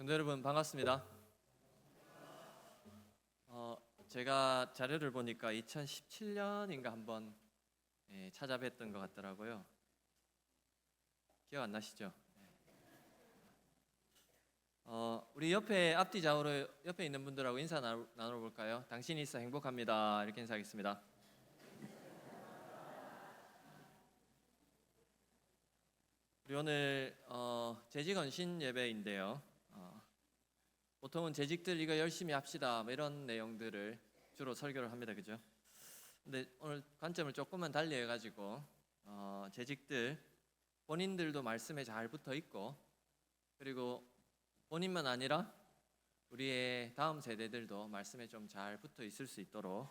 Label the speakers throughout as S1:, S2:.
S1: 성도 여러분 반갑습니다. 제가 자료를 보니까 2017년인가 한번 찾아뵀던 것 같더라고요. 기억 안 나시죠? 우리 옆에 앞뒤 좌우로 옆에 있는 분들하고 인사 나눠볼까요? 당신이 있어 행복합니다. 이렇게 인사하겠습니다. 우리 오늘 재직 헌신 예배인데요. 보통은 재직들 이거 열심히 합시다 뭐 이런 내용들을 주로 설교를 합니다, 그죠? 근데 오늘 관점을 조금만 달리 해가지고 재직들 본인들도 말씀에 잘 붙어 있고, 그리고 본인만 아니라 우리의 다음 세대들도 말씀에 좀 잘 붙어 있을 수 있도록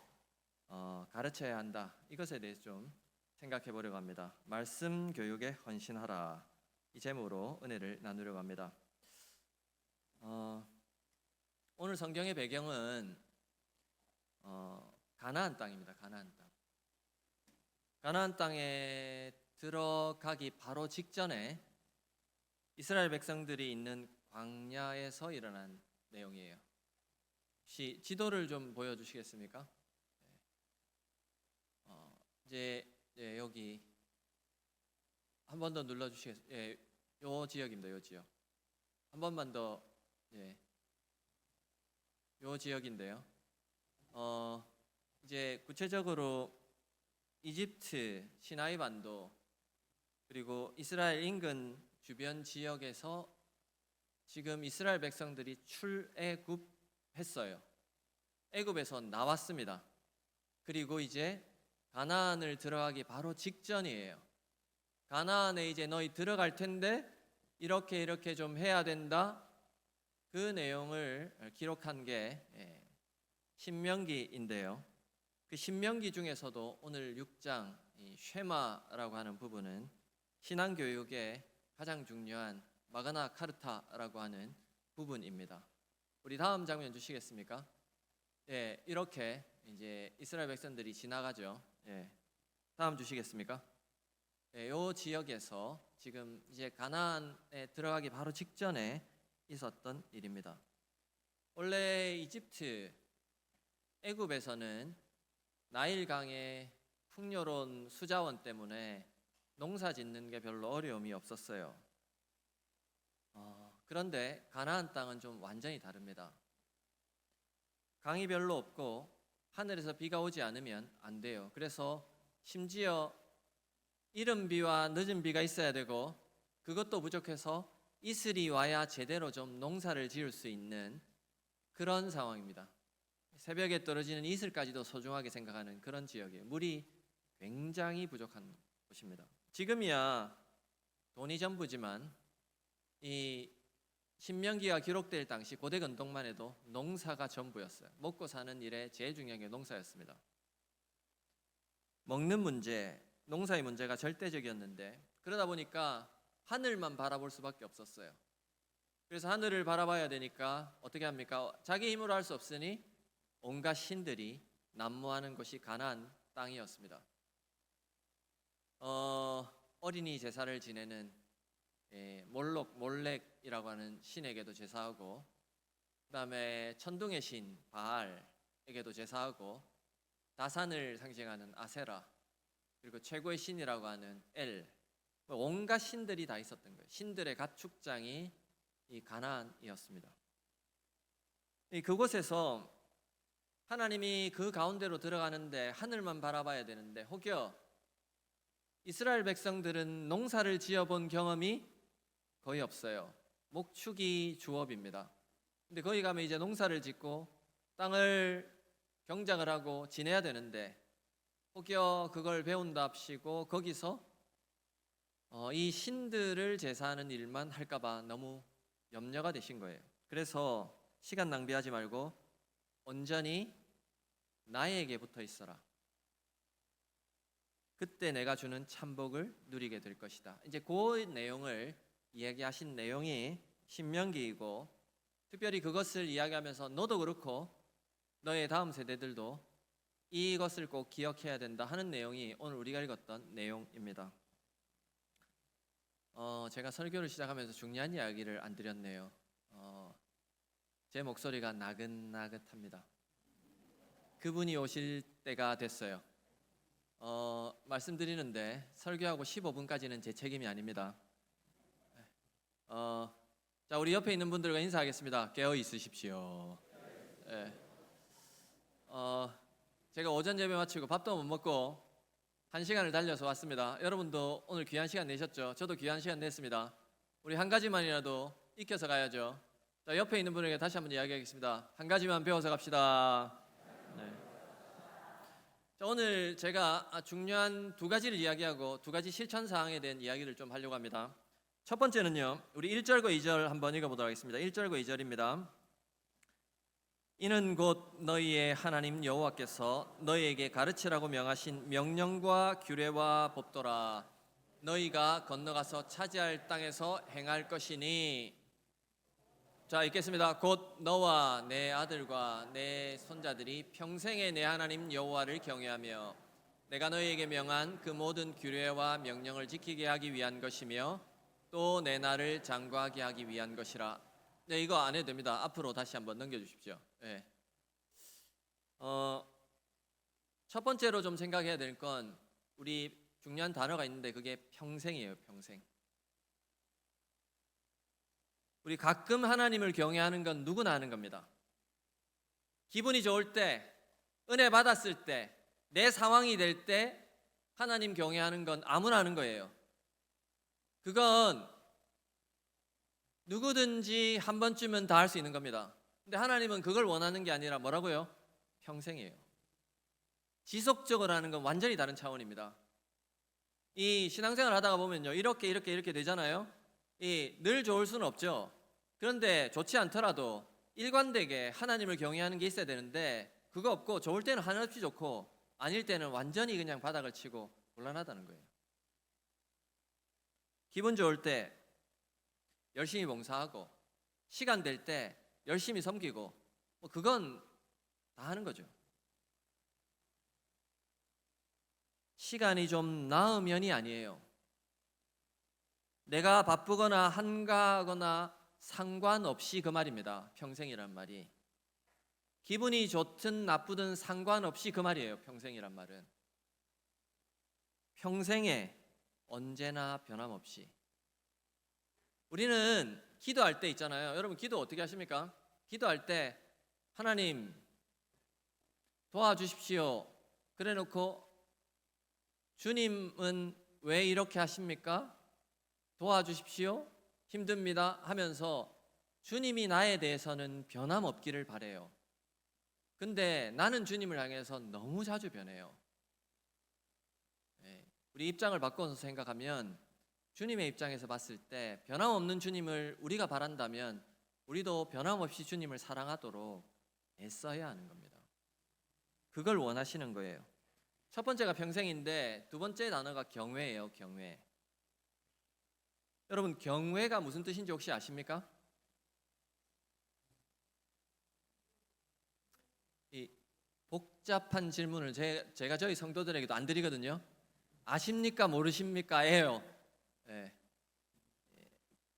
S1: 가르쳐야 한다, 이것에 대해서 좀 생각해 보려고 합니다. 말씀 교육에 헌신하라, 이 제목으로 은혜를 나누려고 합니다. 오늘 성경의 배경은 가나안 땅입니다. 가나안 땅. 가나안 땅에 들어가기 바로 직전에 이스라엘 백성들이 있는 광야에서 일어난 내용이에요. 혹시 지도를 좀 보여주시겠습니까? 이제 여기 한 번 더 눌러주시겠어요? 요 지역입니다. 요 지역. 한 번만 더. 요 지역인데요. 이제 구체적으로 이집트, 시나이 반도, 그리고 이스라엘 인근 주변 지역에서 지금 이스라엘 백성들이 출애굽했어요. 애굽에서 나왔습니다. 그리고 이제 가나안을 들어가기 바로 직전이에요. 가나안에 이제 너희 들어갈 텐데 이렇게 좀 해야 된다. 그 내용을 기록한 게 신명기인데요. 그 신명기 중에서도 오늘 6장 쉐마라고 하는 부분은 신앙교육의 가장 중요한 마그나 카르타라고 하는 부분입니다. 우리 다음 장면 주시겠습니까? 이렇게 이제 이스라엘 백성들이 지나가죠. 다음 주시겠습니까? 이 지역에서 지금 이제 가나안에 들어가기 바로 직전에 있었던 일입니다. 원래 이집트, 애굽에서는 나일강의 풍요로운 수자원 때문에 농사 짓는 게 별로 어려움이 없었어요. 그런데 가나안 땅은 좀 완전히 다릅니다. 강이 별로 없고 하늘에서 비가 오지 않으면 안 돼요. 그래서 심지어 이른 비와 늦은 비가 있어야 되고, 그것도 부족해서 이슬이 와야 제대로 좀 농사를 지을 수 있는 그런 상황입니다. 새벽에 떨어지는 이슬까지도 소중하게 생각하는 그런 지역이에요. 물이 굉장히 부족한 곳입니다. 지금이야 돈이 전부지만 이 신명기가 기록될 당시 고대 근동만 해도 농사가 전부였어요. 먹고 사는 일에 제일 중요한 게 농사였습니다. 먹는 문제, 농사의 문제가 절대적이었는데, 그러다 보니까 하늘만 바라볼 수밖에 없었어요. 그래서 하늘을 바라봐야 되니까 어떻게 합니까? 자기 힘으로 할 수 없으니 온갖 신들이 난무하는 곳이 가나안 땅이었습니다. 어린이 제사를 지내는 몰렉이라고 하는 신에게도 제사하고, 그 다음에 천둥의 신 바알에게도 제사하고, 다산을 상징하는 아세라, 그리고 최고의 신이라고 하는 엘, 온갖 신들이 다 있었던 거예요. 신들의 가축장이 이 가나안이었습니다. 그곳에서 하나님이 그 가운데로 들어가는데 하늘만 바라봐야 되는데, 혹여 이스라엘 백성들은 농사를 지어본 경험이 거의 없어요. 목축이 주업입니다. 근데 거기 가면 이제 농사를 짓고 땅을 경작을 하고 지내야 되는데, 혹여 그걸 배운답시고 거기서 이 신들을 제사하는 일만 할까봐 너무 염려가 되신 거예요. 그래서 시간 낭비하지 말고 온전히 나에게 붙어 있어라. 그때 내가 주는 참복을 누리게 될 것이다. 이제 그 내용을 이야기하신 내용이 신명기이고, 특별히 그것을 이야기하면서 너도 그렇고 너의 다음 세대들도 이것을 꼭 기억해야 된다 하는 내용이 오늘 우리가 읽었던 내용입니다. 제가 설교를 시작하면서 중요한 이야기를 안 드렸네요. 제 목소리가 나긋나긋합니다. 그분이 오실 때가 됐어요. 말씀드리는데 설교하고 15분까지는 제 책임이 아닙니다. 자, 우리 옆에 있는 분들과 인사하겠습니다. 깨어 있으십시오. 네. 제가 오전 예배 마치고 밥도 못 먹고 1시간을 달려서 왔습니다. 여러분도 오늘 귀한 시간 내셨죠? 저도 귀한 시간 냈습니다. 우리 한 가지만이라도 익혀서 가야죠. 자, 옆에 있는 분에게 다시 한번 이야기하겠습니다. 한 가지만 배워서 갑시다. 네. 자, 오늘 제가 중요한 두 가지를 이야기하고 두 가지 실천 사항에 대한 이야기를 좀 하려고 합니다. 첫 번째는요, 우리 1절과 2절 한번 읽어보도록 하겠습니다. 1절과 2절입니다. 이는 곧 너희의 하나님 여호와께서 너희에게 가르치라고 명하신 명령과 규례와 법도라. 너희가 건너가서 차지할 땅에서 행할 것이니. 자, 읽겠습니다. 곧 너와 내 아들과 내 손자들이 평생에 내 하나님 여호와를 경외하며 내가 너희에게 명한 그 모든 규례와 명령을 지키게 하기 위한 것이며 또 내 날을 장구하게 하기 위한 것이라. 네, 이거 안 해도 됩니다. 앞으로 다시 한번 넘겨주십시오. 네. 첫 번째로 좀 생각해야 될 건 우리 중요한 단어가 있는데 그게 평생이에요. 평생. 우리 가끔 하나님을 경외하는 건 누구나 하는 겁니다. 기분이 좋을 때, 은혜 받았을 때, 내 상황이 될 때 하나님 경외하는 건 아무나 하는 거예요. 그건 누구든지 한 번쯤은 다 할 수 있는 겁니다. 근데 하나님은 그걸 원하는 게 아니라 뭐라고요? 평생이에요. 지속적으로 하는 건 완전히 다른 차원입니다. 이 신앙생활 하다가 보면요, 이렇게 되잖아요. 늘 좋을 수는 없죠. 그런데 좋지 않더라도 일관되게 하나님을 경외하는 게 있어야 되는데 그거 없고 좋을 때는 한없이 좋고 아닐 때는 완전히 그냥 바닥을 치고 곤란하다는 거예요. 기분 좋을 때 열심히 봉사하고 시간 될 때 열심히 섬기고 그건 다 하는 거죠. 시간이 좀 나으면이 아니에요. 내가 바쁘거나 한가하거나 상관없이 그 말입니다. 평생이란 말이. 기분이 좋든 나쁘든 상관없이 그 말이에요. 평생이란 말은. 평생에 언제나 변함없이. 우리는 기도할 때 있잖아요. 여러분 기도 어떻게 하십니까? 기도할 때 하나님 도와주십시오. 그래 놓고 주님은 왜 이렇게 하십니까? 도와주십시오. 힘듭니다 하면서 주님이 나에 대해서는 변함없기를 바래요. 근데 나는 주님을 향해서 너무 자주 변해요. 우리 입장을 바꿔서 생각하면 주님의 입장에서 봤을 때 변함없는 주님을 우리가 바란다면 우리도 변함없이 주님을 사랑하도록 애써야 하는 겁니다. 그걸 원하시는 거예요. 첫 번째가 평생인데 두 번째 단어가 경외예요. 경외. 여러분 경외가 무슨 뜻인지 혹시 아십니까? 이 복잡한 질문을 제가 저희 성도들에게도 안 드리거든요. 아십니까 모르십니까? 예요. 네.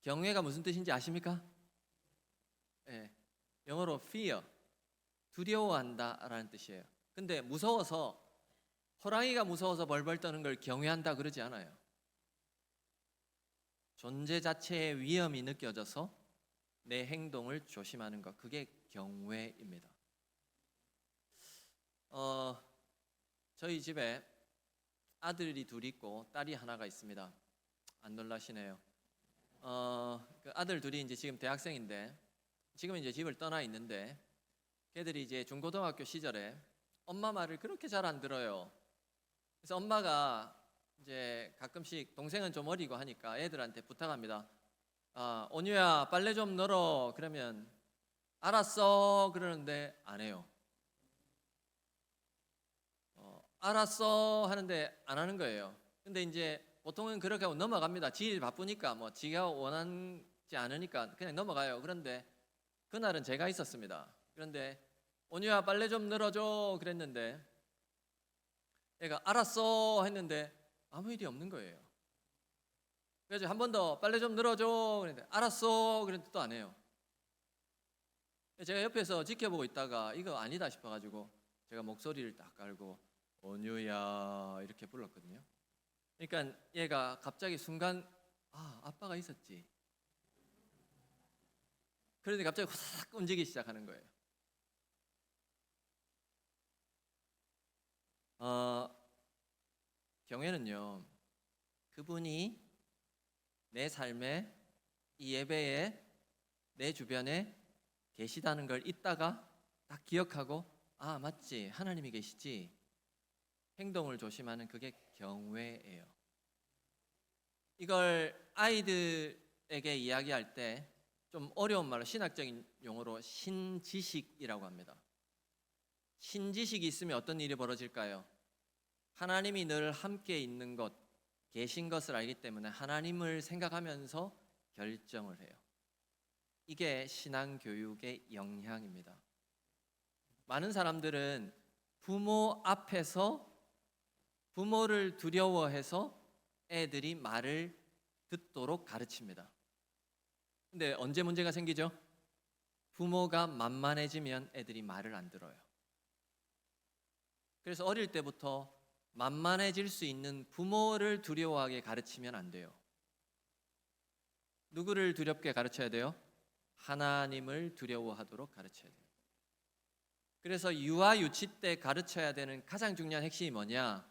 S1: 경외가 무슨 뜻인지 아십니까? 네. 영어로 fear, 두려워한다라는 뜻이에요. 근데 무서워서 호랑이가 무서워서 벌벌 떠는 걸 경외한다 그러지 않아요. 존재 자체의 위험이 느껴져서 내 행동을 조심하는 것, 그게 경외입니다. 저희 집에 아들이 둘이 있고 딸이 하나가 있습니다. 안 놀라시네요. 그 아들 둘이 이제 지금 대학생인데 지금 이제 집을 떠나 있는데 걔들이 이제 중고등학교 시절에 엄마 말을 그렇게 잘 안 들어요. 그래서 엄마가 이제 가끔씩 동생은 좀 어리고 하니까 애들한테 부탁합니다. 온유야 빨래 좀 널어. 그러면 알았어 그러는데 안 해요. 알았어 하는데 안 하는 거예요. 근데 이제 보통은 그렇게 하고 넘어갑니다. 지 바쁘니까 뭐 지가 원하지 않으니까 그냥 넘어가요. 그런데 그날은 제가 있었습니다. 그런데 온유야 빨래 좀 널어줘 그랬는데 얘가 알았어 했는데 아무 일이 없는 거예요. 그래서 한 번 더 빨래 좀 널어줘 그랬는데 알았어 그랬는데 또 안 해요. 제가 옆에서 지켜보고 있다가 이거 아니다 싶어가지고 제가 목소리를 딱 깔고 원유야 이렇게 불렀거든요. 그러니까 얘가 갑자기 순간 아빠가 있었지. 그런데 갑자기 후삭 움직이기 시작하는 거예요. 경외는요, 그분이 내 삶에, 이 예배에, 내 주변에 계시다는 걸 있다가 딱 기억하고 맞지, 하나님이 계시지, 행동을 조심하는, 그게 경외예요. 이걸 아이들에게 이야기할 때 좀 어려운 말로, 신학적인 용어로 신지식이라고 합니다. 신지식이 있으면 어떤 일이 벌어질까요? 하나님이 늘 함께 있는 것, 계신 것을 알기 때문에 하나님을 생각하면서 결정을 해요. 이게 신앙교육의 영향입니다. 많은 사람들은 부모 앞에서 부모를 두려워해서 애들이 말을 듣도록 가르칩니다. 근데 언제 문제가 생기죠? 부모가 만만해지면 애들이 말을 안 들어요. 그래서 어릴 때부터 만만해질 수 있는 부모를 두려워하게 가르치면 안 돼요. 누구를 두렵게 가르쳐야 돼요? 하나님을 두려워하도록 가르쳐야 돼요. 그래서 유아 유치 때 가르쳐야 되는 가장 중요한 핵심이 뭐냐?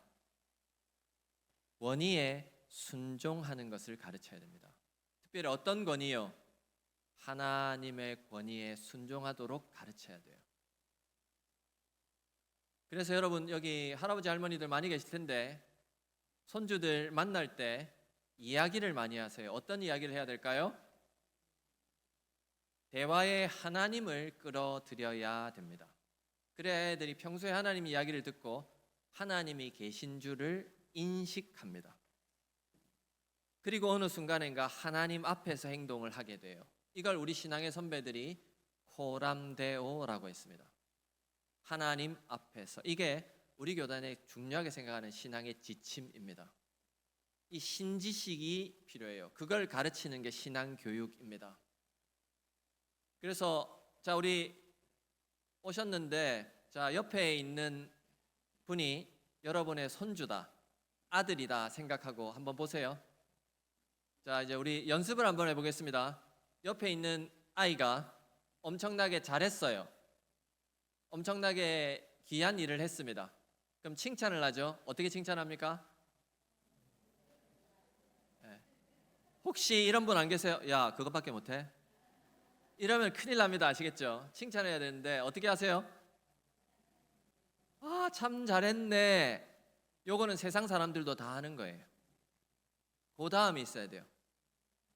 S1: 권위에 순종하는 것을 가르쳐야 됩니다. 특별히 어떤 권위요? 하나님의 권위에 순종하도록 가르쳐야 돼요. 그래서 여러분, 여기 할아버지 할머니들 많이 계실 텐데 손주들 만날 때 이야기를 많이 하세요. 어떤 이야기를 해야 될까요? 대화에 하나님을 끌어들여야 됩니다. 그래야 애들이 평소에 하나님 이야기를 듣고 하나님이 계신 줄을 인식합니다. 그리고 어느 순간인가 하나님 앞에서 행동을 하게 돼요. 이걸 우리 신앙의 선배들이 코람데오라고 했습니다. 하나님 앞에서. 이게 우리 교단에 중요하게 생각하는 신앙의 지침입니다. 이 신지식이 필요해요. 그걸 가르치는 게 신앙 교육입니다. 그래서 자, 우리 오셨는데, 자, 옆에 있는 분이 여러분의 손주다, 아들이다 생각하고 한번 보세요. 자, 이제 우리 연습을 한번 해보겠습니다. 옆에 있는 아이가 엄청나게 잘했어요. 엄청나게 귀한 일을 했습니다. 그럼 칭찬을 하죠. 어떻게 칭찬합니까? 네. 혹시 이런 분 안 계세요? 야, 그것밖에 못해? 이러면 큰일 납니다. 아시겠죠? 칭찬해야 되는데 어떻게 하세요? 참 잘했네. 요거는 세상 사람들도 다 하는 거예요. 그 다음이 있어야 돼요.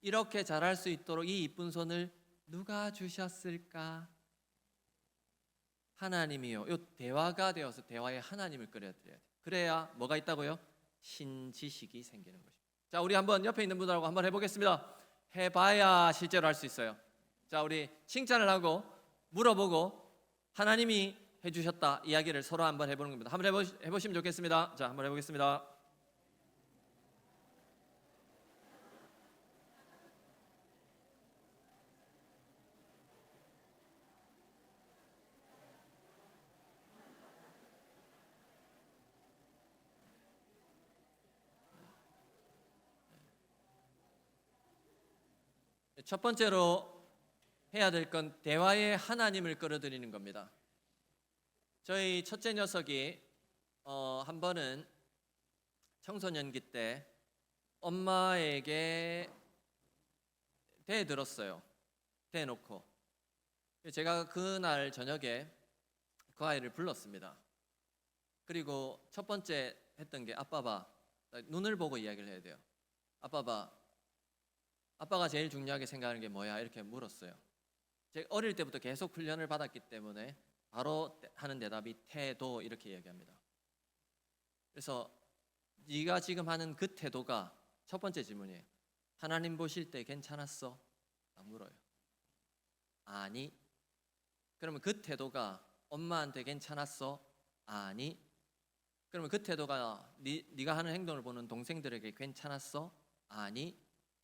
S1: 이렇게 잘할 수 있도록 이 이쁜 손을 누가 주셨을까? 하나님이요. 요 대화가 되어서 대화에 하나님을 끌어들여야 돼요. 그래야 뭐가 있다고요? 신지식이 생기는 것입니다. 자, 우리 한번 옆에 있는 분들하고 한번 해보겠습니다. 해봐야 실제로 할 수 있어요. 자, 우리 칭찬을 하고 물어보고 하나님이 해주셨다 이야기를 서로 한번 해보는 겁니다. 한번 해보시면 좋겠습니다. 자, 한번 해보겠습니다. 첫 번째로 해야 될 건 대화에 하나님을 끌어들이는 겁니다. 저희 첫째 녀석이 한 번은 청소년기 때 엄마에게 대들었어요. 대놓고. 제가 그날 저녁에 그 아이를 불렀습니다. 그리고 첫 번째 했던 게, 아빠 봐. 눈을 보고 이야기를 해야 돼요. 아빠 봐. 아빠가 제일 중요하게 생각하는 게 뭐야? 이렇게 물었어요. 제가 어릴 때부터 계속 훈련을 받았기 때문에 바로 하는 대답이 태도, 이렇게 이야기합니다. 그래서 네가 지금 하는 그 태도가 첫 번째 질문이에요. 하나님 보실 때 괜찮았어? 안 물어요. 아니. 그러면 그 태도가 엄마한테 괜찮았어? 아니. 그러면 그 태도가 네가 하는 행동을 보는 동생들에게 괜찮았어? 아니.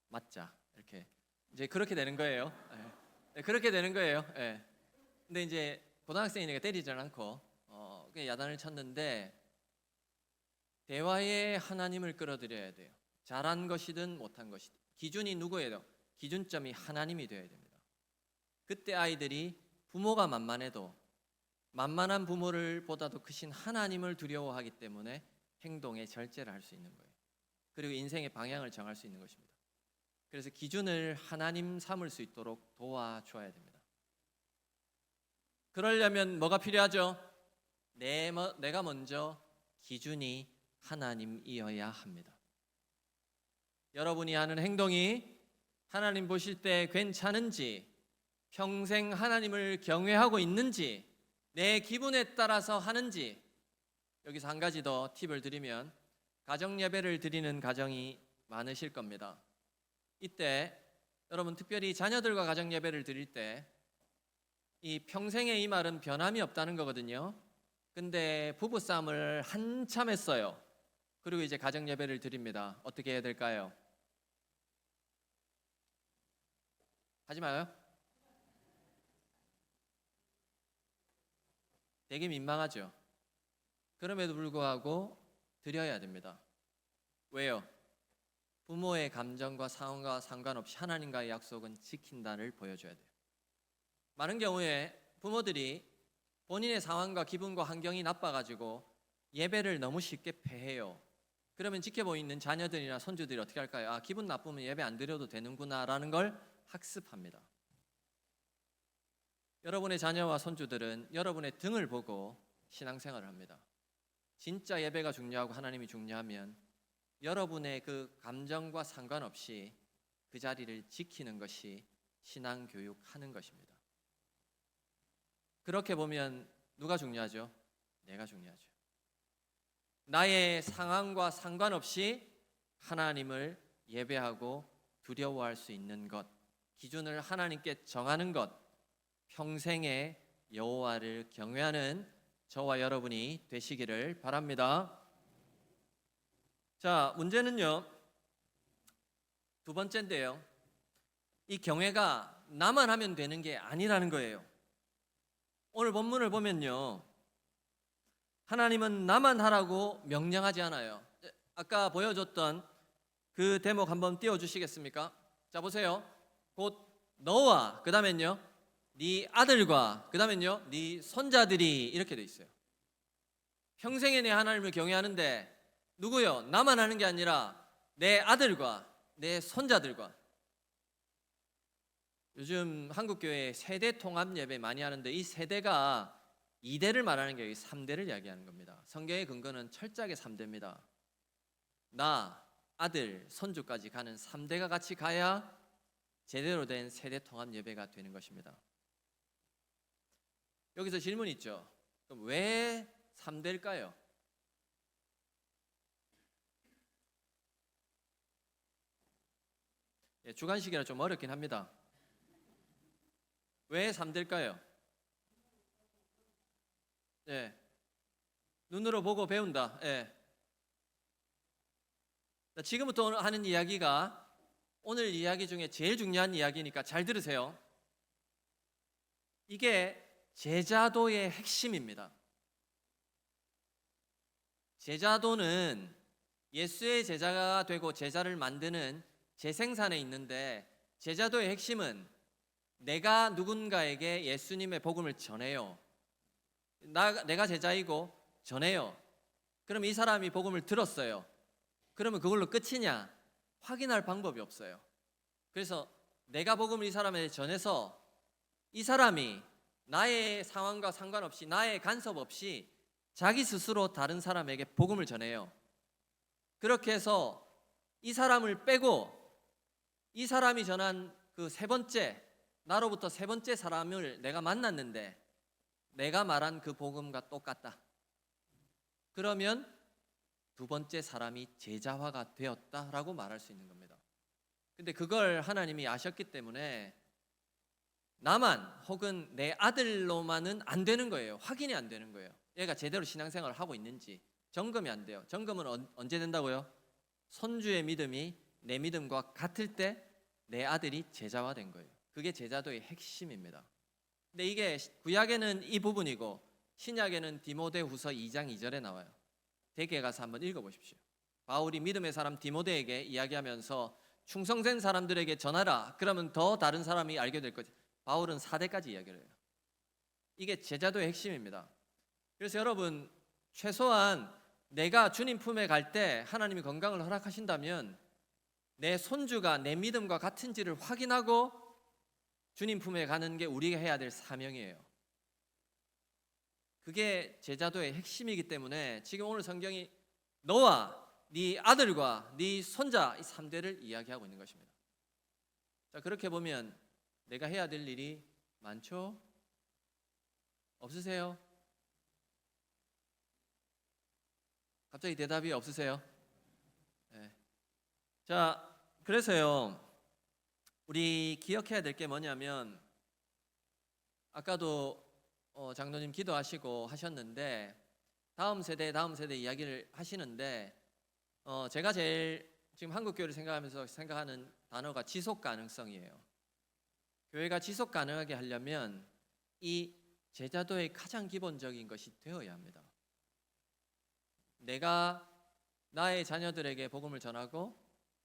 S1: 맞자. 이렇게 이제 그렇게 되는 거예요. 네. 그렇게 되는 거예요. 네. 근데 이제 고등학생이니까 때리질 않고 그냥 야단을 쳤는데 대화에 하나님을 끌어들여야 돼요. 잘한 것이든 못한 것이든 기준이 누구예요? 기준점이 하나님이 되어야 됩니다. 그때 아이들이 부모가 만만해도 만만한 부모를 보다도 크신 하나님을 두려워하기 때문에 행동에 절제를 할 수 있는 거예요. 그리고 인생의 방향을 정할 수 있는 것입니다. 그래서 기준을 하나님 삼을 수 있도록 도와줘야 됩니다. 그러려면 뭐가 필요하죠? 내가 먼저 기준이 하나님이어야 합니다. 여러분이 하는 행동이 하나님 보실 때 괜찮은지, 평생 하나님을 경외하고 있는지, 내 기분에 따라서 하는지, 여기서 한 가지 더 팁을 드리면 가정 예배를 드리는 가정이 많으실 겁니다. 이때 여러분 특별히 자녀들과 가정 예배를 드릴 때 이 평생의 이 말은 변함이 없다는 거거든요. 근데 부부싸움을 한참 했어요. 그리고 이제 가정 예배를 드립니다. 어떻게 해야 될까요? 하지 마요. 되게 민망하죠. 그럼에도 불구하고 드려야 됩니다. 왜요? 부모의 감정과 상황과 상관없이 하나님과의 약속은 지킨다를 보여줘야 돼요. 많은 경우에 부모들이 본인의 상황과 기분과 환경이 나빠가지고 예배를 너무 쉽게 패해요. 그러면 지켜보고 있는 자녀들이나 손주들이 어떻게 할까요? 아, 기분 나쁘면 예배 안 드려도 되는구나 라는 걸 학습합니다. 여러분의 자녀와 손주들은 여러분의 등을 보고 신앙생활을 합니다. 진짜 예배가 중요하고 하나님이 중요하면 여러분의 그 감정과 상관없이 그 자리를 지키는 것이 신앙교육하는 것입니다. 그렇게 보면 누가 중요하죠? 내가 중요하죠. 나의 상황과 상관없이 하나님을 예배하고 두려워할 수 있는 것, 기준을 하나님께 정하는 것, 평생에 여호와를 경외하는 저와 여러분이 되시기를 바랍니다. 자, 문제는요, 두 번째인데요. 이 경외가 나만 하면 되는 게 아니라는 거예요. 오늘 본문을 보면요, 하나님은 나만 하라고 명령하지 않아요. 아까 보여줬던 그 대목 한번 띄워주시겠습니까? 자, 보세요. 곧 너와 그 다음엔요 네 아들과 그 다음엔요 네 손자들이 이렇게 돼 있어요. 평생에 내 하나님을 경외하는데 누구요? 나만 하는 게 아니라 내 아들과 내 손자들과. 요즘 한국교회 세대 통합 예배 많이 하는데 이 세대가 2대를 말하는 게 3대를 이야기하는 겁니다. 성경의 근거는 철저하게 3대입니다. 나, 아들, 손주까지 가는 3대가 같이 가야 제대로 된 세대 통합 예배가 되는 것입니다. 여기서 질문이 있죠. 그럼 왜 3대일까요? 주관식이라 좀 어렵긴 합니다. 왜 3대일까요? 눈으로 보고 배운다. 지금부터 하는 이야기가 오늘 이야기 중에 제일 중요한 이야기니까 잘 들으세요. 이게 제자도의 핵심입니다. 제자도는 예수의 제자가 되고 제자를 만드는 재생산에 있는데, 제자도의 핵심은 내가 누군가에게 예수님의 복음을 전해요. 내가 제자이고 전해요. 그럼 이 사람이 복음을 들었어요. 그러면 그걸로 끝이냐? 확인할 방법이 없어요. 그래서 내가 복음을 이 사람에게 전해서 이 사람이 나의 상황과 상관없이, 나의 간섭 없이 자기 스스로 다른 사람에게 복음을 전해요. 그렇게 해서 이 사람을 빼고 이 사람이 전한 그 세 번째, 나로부터 세 번째 사람을 내가 만났는데 내가 말한 그 복음과 똑같다. 그러면 두 번째 사람이 제자화가 되었다라고 말할 수 있는 겁니다. 근데 그걸 하나님이 아셨기 때문에 나만 혹은 내 아들로만은 안 되는 거예요. 확인이 안 되는 거예요. 얘가 제대로 신앙생활을 하고 있는지 점검이 안 돼요. 점검은 언제 된다고요? 손주의 믿음이 내 믿음과 같을 때 내 아들이 제자화 된 거예요. 그게 제자도의 핵심입니다. 근데 이게 구약에는 이 부분이고 신약에는 디모데후서 2장 2절에 나와요. 댁에 가서 한번 읽어보십시오. 바울이 믿음의 사람 디모데에게 이야기하면서 충성된 사람들에게 전하라. 그러면 더 다른 사람이 알게 될 거지. 바울은 4대까지 이야기를 해요. 이게 제자도의 핵심입니다. 그래서 여러분, 최소한 내가 주님 품에 갈 때 하나님이 건강을 허락하신다면 내 손주가 내 믿음과 같은지를 확인하고 주님 품에 가는 게 우리가 해야 될 사명이에요. 그게 제자도의 핵심이기 때문에 지금 오늘 성경이 너와 네 아들과 네 손자 이 3대를 이야기하고 있는 것입니다. 자, 그렇게 보면 내가 해야 될 일이 많죠? 없으세요? 갑자기 대답이 없으세요? 네. 자, 그래서요, 우리 기억해야 될 게 뭐냐면 아까도 장로님 기도하시고 하셨는데 다음 세대 이야기를 하시는데 제가 제일 지금 한국교회를 생각하면서 생각하는 단어가 지속 가능성이에요. 교회가 지속 가능하게 하려면 이 제자도의 가장 기본적인 것이 되어야 합니다. 내가 나의 자녀들에게 복음을 전하고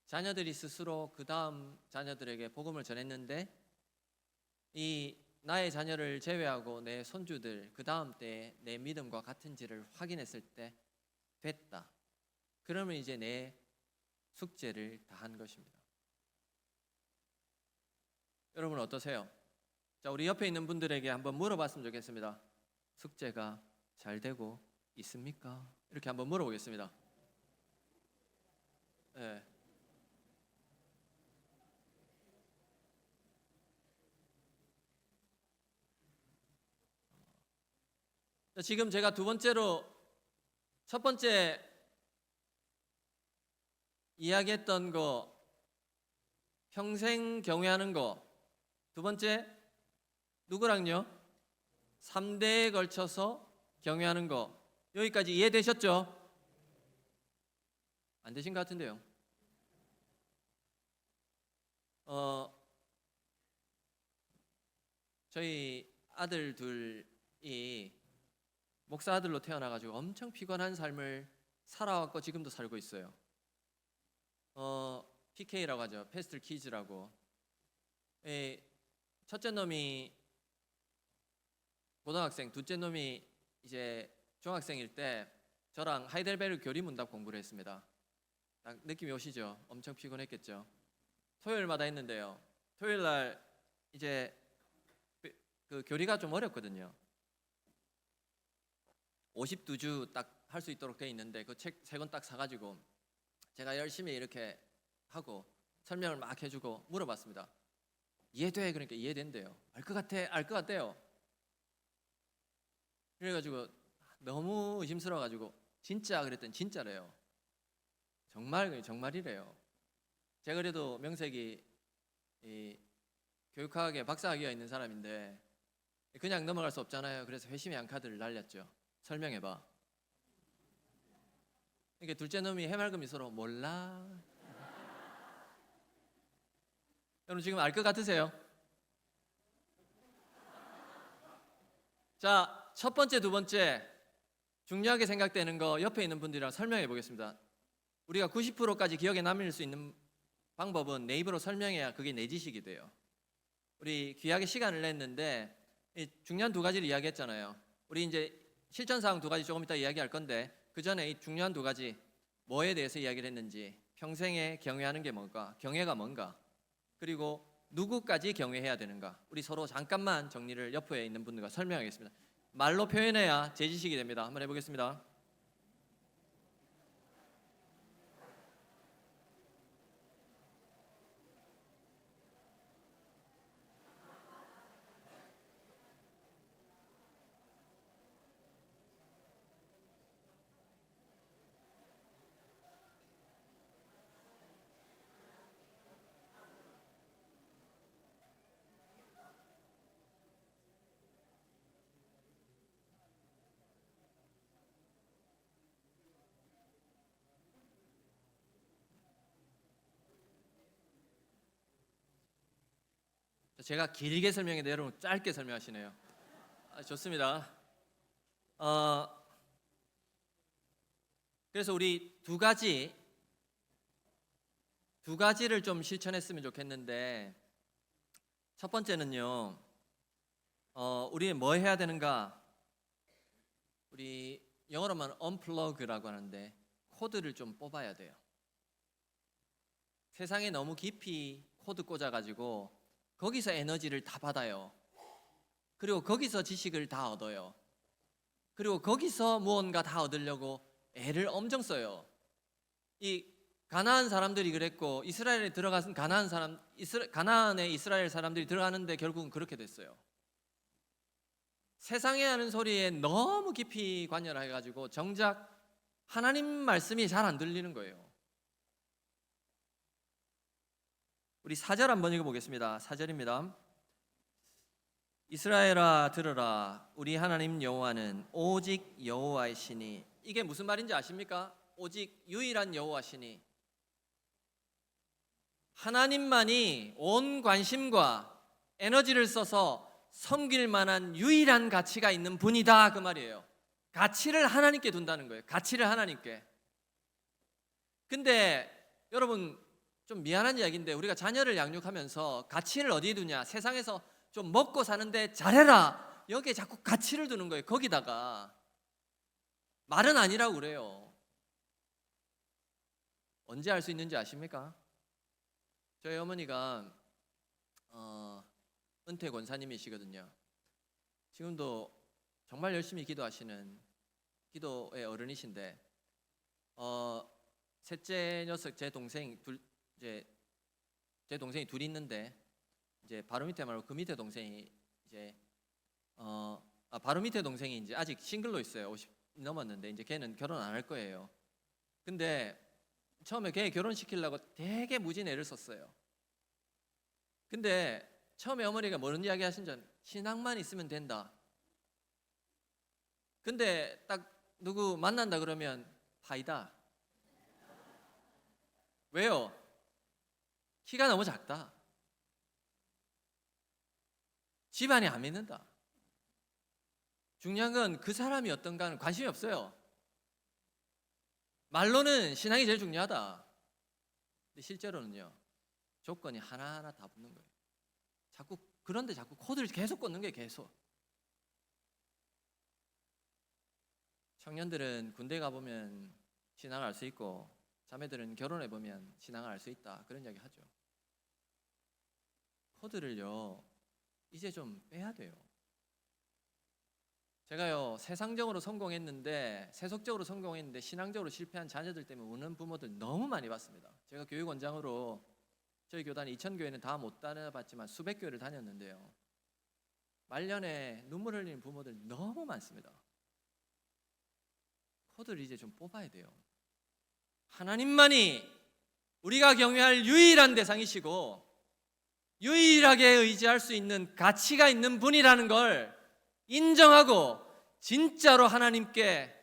S1: 자녀들이 스스로 그 다음 자녀들에게 복음을 전했는데 이 나의 자녀를 제외하고 내 손주들 그 다음 때에 내 믿음과 같은지를 확인했을 때 됐다. 그러면 이제 내 숙제를 다한 것입니다. 여러분 어떠세요? 자, 우리 옆에 있는 분들에게 한번 물어봤으면 좋겠습니다. 숙제가 잘 되고 있습니까? 이렇게 한번 물어보겠습니다. 네. 지금 제가 첫 번째 이야기했던 거 평생 경외하는 거, 두 번째 누구랑요? 3대에 걸쳐서 경외하는 거, 여기까지 이해되셨죠? 안 되신 것 같은데요. 저희 아들 둘이 목사 아들로 태어나가지고 엄청 피곤한 삶을 살아왔고 지금도 살고 있어요. PK라고 하죠. 패스틀 키즈라고. 첫째 놈이 고등학생, 둘째 놈이 이제 중학생일 때 저랑 하이델베르 교리문답 공부를 했습니다. 딱 느낌이 오시죠? 엄청 피곤했겠죠. 토요일마다 했는데요. 토요일 날 이제 그 교리가 좀 어렵거든요. 52주 딱 할 수 있도록 돼 있는데 그 책 3권 딱 사가지고 제가 열심히 이렇게 하고 설명을 막 해주고 물어봤습니다. 이해돼? 그러니까 이해된대요. 알 것 같대요. 그래가지고 너무 의심스러워가지고 진짜 그랬더니 진짜래요. 정말이래요. 제가 그래도 명색이 이 교육학에 박사학위가 있는 사람인데 그냥 넘어갈 수 없잖아요. 그래서 회심의 한 카드를 날렸죠. 설명해봐. 이게 둘째 놈이 해맑은 미소로 몰라. 여러분 지금 알 것 같으세요? 자, 첫 번째, 두 번째 중요하게 생각되는 거 옆에 있는 분들이랑 설명해 보겠습니다. 우리가 90%까지 기억에 남을 수 있는 방법은 내 입으로 설명해야 그게 내 지식이 돼요. 우리 귀하게 시간을 냈는데 중요한 2가지를 이야기했잖아요. 우리 이제 실전사항 2가지 조금 이따 이야기할 건데 그 전에 이 중요한 2가지 뭐에 대해서 이야기를 했는지, 평생에 경외하는 게 뭔가, 경외가 뭔가, 그리고 누구까지 경외해야 되는가, 우리 서로 잠깐만 정리를 옆에 있는 분들과 설명하겠습니다. 말로 표현해야 제 지식이 됩니다. 한번 해보겠습니다. 제가 길게 설명했는데 여러분 짧게 설명하시네요. 좋습니다. 그래서 우리 두 가지를 좀 실천했으면 좋겠는데, 첫 번째는요, 우리 뭐 해야 되는가? 우리 영어로만 unplug라고 하는데 코드를 좀 뽑아야 돼요. 세상에 너무 깊이 코드 꽂아가지고 거기서 에너지를 다 받아요. 그리고 거기서 지식을 다 얻어요. 그리고 거기서 무언가 다 얻으려고 애를 엄청 써요. 이 가나안 사람들이 그랬고, 이스라엘에 들어간 가나안에 이스라엘 사람들이 들어가는데 결국은 그렇게 됐어요. 세상에 하는 소리에 너무 깊이 관여해가지고 정작 하나님 말씀이 잘 안 들리는 거예요. 우리 4절 한번 읽어보겠습니다. 4절입니다. 이스라엘아 들으라, 우리 하나님 여호와는 오직 여호와이시니. 이게 무슨 말인지 아십니까? 오직 유일한 여호와시니. 하나님만이 온 관심과 에너지를 써서 섬길 만한 유일한 가치가 있는 분이다, 그 말이에요. 가치를 하나님께 둔다는 거예요. 가치를 하나님께. 근데 여러분, 좀 미안한 이야기인데 우리가 자녀를 양육하면서 가치를 어디에 두냐? 세상에서 좀 먹고 사는데 잘해라, 여기에 자꾸 가치를 두는 거예요. 거기다가 말은 아니라고 그래요. 언제 알 수 있는지 아십니까? 저희 어머니가 은퇴 권사님이시거든요. 지금도 정말 열심히 기도하시는 기도의 어른이신데, 셋째 녀석 제 동생이 둘 있는데, 이제 바로 밑에 말고 그 밑에 동생이 바로 밑에 동생이 이제 아직 싱글로 있어요. 50 넘었는데 이제 걔는 결혼 안 할 거예요. 근데 처음에 걔 결혼시키려고 되게 무진 애를 썼어요. 근데 처음에 어머니가 뭐런 이야기 하신지, 신앙만 있으면 된다. 근데 딱 누구 만난다 그러면 파이다. 왜요? 키가 너무 작다. 집안이 안 믿는다. 중요한 건 그 사람이 어떤가는 관심이 없어요. 말로는 신앙이 제일 중요하다. 근데 실제로는요, 조건이 하나하나 다 붙는 거예요. 그런데 자꾸 코드를 계속 꽂는 거예요. 계속. 청년들은 군대 가보면 신앙을 알 수 있고, 자매들은 결혼해보면 신앙을 알 수 있다, 그런 이야기 하죠. 코드를요 이제 좀 빼야 돼요. 제가요 세상적으로 성공했는데, 세속적으로 성공했는데 신앙적으로 실패한 자녀들 때문에 우는 부모들 너무 많이 봤습니다. 제가 교육원장으로 저희 교단 2,000교회는 다 못 다녀봤지만 수백 교회를 다녔는데요, 말년에 눈물 흘리는 부모들 너무 많습니다. 코드를 이제 좀 뽑아야 돼요. 하나님만이 우리가 경외할 유일한 대상이시고 유일하게 의지할 수 있는 가치가 있는 분이라는 걸 인정하고 진짜로 하나님께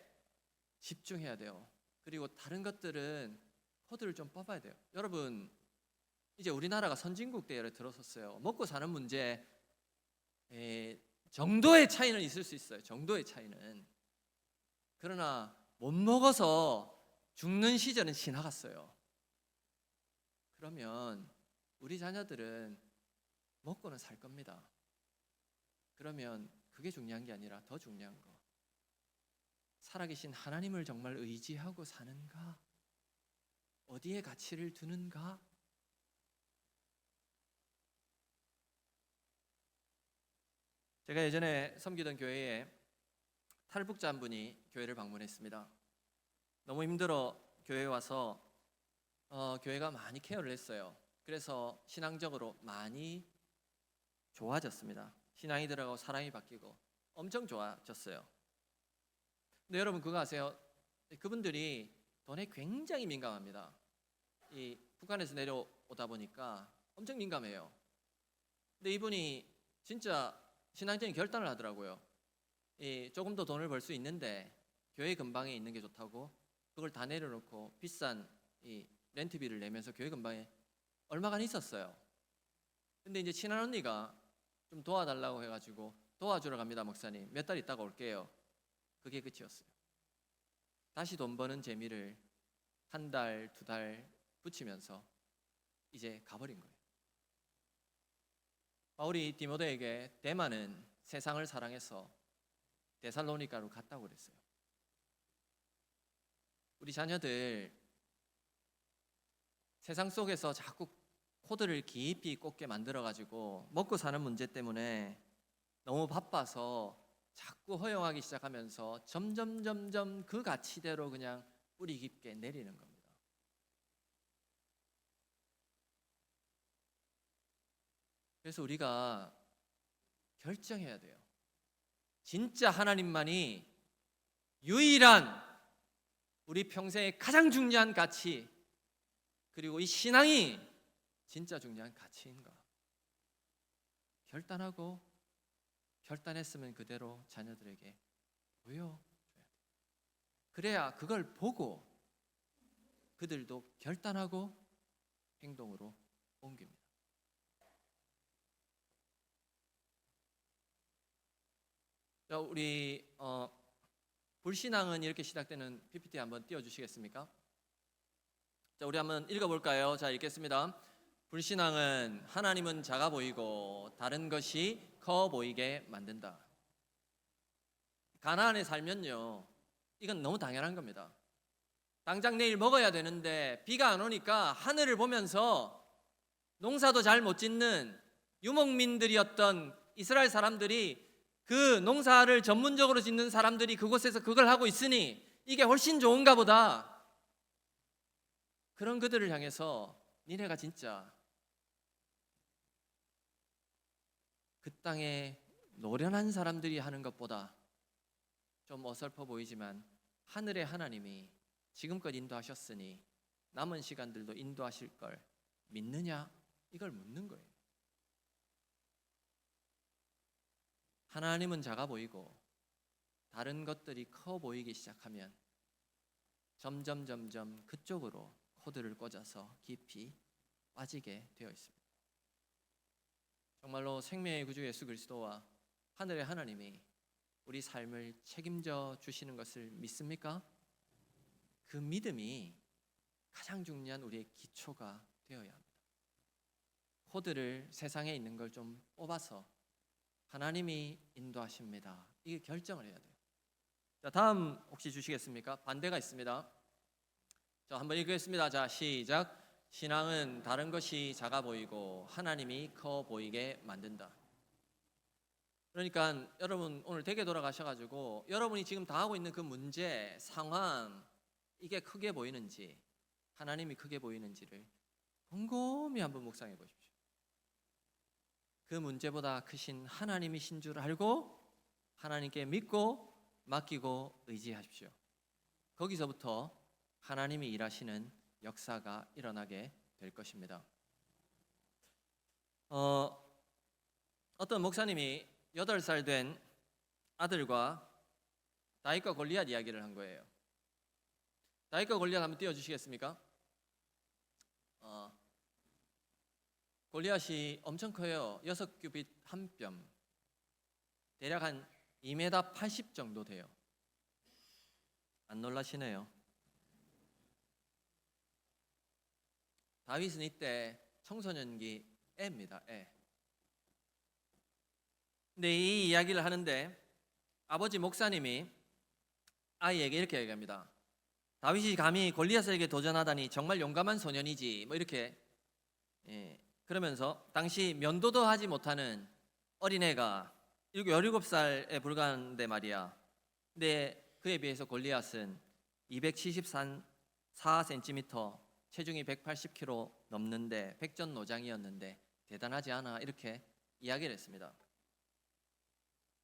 S1: 집중해야 돼요. 그리고 다른 것들은 코드를 좀 뽑아야 돼요. 여러분, 이제 우리나라가 선진국 대열에 들어섰어요. 먹고 사는 문제 정도의 차이는 있을 수 있어요. 정도의 차이는. 그러나 못 먹어서 죽는 시절은 지나갔어요. 그러면 우리 자녀들은 먹고는 살 겁니다. 그러면 그게 중요한 게 아니라 더 중요한 거, 살아계신 하나님을 정말 의지하고 사는가? 어디에 가치를 두는가? 제가 예전에 섬기던 교회에 탈북자 한 분이 교회를 방문했습니다. 너무 힘들어 교회에 와서 교회가 많이 케어를 했어요. 그래서 신앙적으로 많이 좋아졌습니다. 신앙이 들어가고 사람이 바뀌고 엄청 좋아졌어요. 근데 여러분 그거 아세요? 그분들이 돈에 굉장히 민감합니다. 이 북한에서 내려오다 보니까 엄청 민감해요. 근데 이분이 진짜 신앙적인 결단을 하더라고요. 조금 더 돈을 벌 수 있는데 교회 근방에 있는 게 좋다고 그걸 다 내려놓고 비싼 이 렌트비를 내면서 교회 근방에 얼마간 있었어요. 근데 이제 친한 언니가 좀 도와달라고 해가지고 도와주러 갑니다. 목사님, 몇 달 있다가 올게요. 그게 끝이었어요. 다시 돈 버는 재미를 한 달, 두 달 붙이면서 이제 가버린 거예요. 바울이 디모데에게 대만은 세상을 사랑해서 데살로니가로 갔다고 그랬어요. 우리 자녀들 세상 속에서 자꾸 코드를 깊이 꽂게 만들어가지고 먹고 사는 문제 때문에 너무 바빠서 자꾸 허용하기 시작하면서 점점 그 가치대로 그냥 뿌리 깊게 내리는 겁니다. 그래서 우리가 결정해야 돼요. 진짜 하나님만이 유일한 우리 평생의 가장 중요한 가치, 그리고 이 신앙이 진짜 중요한 가치인가? 결단했으면 그대로 자녀들에게 보여줘야 돼요. 그래야 그걸 보고 그들도 결단하고 행동으로 옮깁니다. 자, 우리 불신앙은 이렇게 시작되는 PPT 한번 띄워주시겠습니까? 자, 우리 한번 읽어볼까요? 자, 읽겠습니다. 불신앙은 하나님은 작아 보이고 다른 것이 커 보이게 만든다. 가나안에 살면요, 이건 너무 당연한 겁니다. 당장 내일 먹어야 되는데 비가 안 오니까 하늘을 보면서 농사도 잘 못 짓는 유목민들이었던 이스라엘 사람들이, 그 농사를 전문적으로 짓는 사람들이 그곳에서 그걸 하고 있으니 이게 훨씬 좋은가 보다. 그런 그들을 향해서 니네가 진짜 그 땅에 노련한 사람들이 하는 것보다 좀 어설퍼 보이지만 하늘의 하나님이 지금껏 인도하셨으니 남은 시간들도 인도하실 걸 믿느냐? 이걸 묻는 거예요. 하나님은 작아 보이고 다른 것들이 커 보이기 시작하면 점점 그쪽으로 코드를 꽂아서 깊이 빠지게 되어 있습니다. 정말로 생명의 구주 예수 그리스도와 하늘의 하나님이 우리 삶을 책임져 주시는 것을 믿습니까? 그 믿음이 가장 중요한 우리의 기초가 되어야 합니다. 코드를 세상에 있는 걸 좀 뽑아서 하나님이 인도하십니다. 이게 결정을 해야 돼요. 자, 다음 혹시 주시겠습니까? 반대가 있습니다. 자, 한번 읽겠습니다. 자, 시작. 신앙은 다른 것이 작아 보이고 하나님이 커 보이게 만든다. 그러니까 여러분 오늘 댁에 돌아가셔가지고 여러분이 지금 당하고 있는 그 문제, 상황, 이게 크게 보이는지 하나님이 크게 보이는지를 곰곰이 한번 묵상해 보십시오. 그 문제보다 크신 하나님이신 줄 알고 하나님께 믿고 맡기고 의지하십시오. 거기서부터 하나님이 일하시는 역사가 일어나게 될 것입니다. 어떤 목사님이 8살 된 아들과 다윗과 골리앗 이야기를 한 거예요. 다윗과 골리앗 한번 띄워주시겠습니까? 골리앗이 엄청 커요. 6규빗 한 뼘, 대략 한 2m 80 정도 돼요. 안 놀라시네요. 다윗은 이때 청소년기 애입니다. 애. 근데 이 이야기를 하는데 아버지 목사님이 아이에게 이렇게 얘기합니다. 다윗이 감히 골리앗에게 도전하다니 정말 용감한 소년이지, 뭐 이렇게. 그러면서 당시 면도도 하지 못하는 어린애가 17살에 불과한데 말이야. 근데 그에 비해서 골리앗은 274cm, 체중이 180kg 넘는데 백전노장이었는데 대단하지 않아, 이렇게 이야기를 했습니다.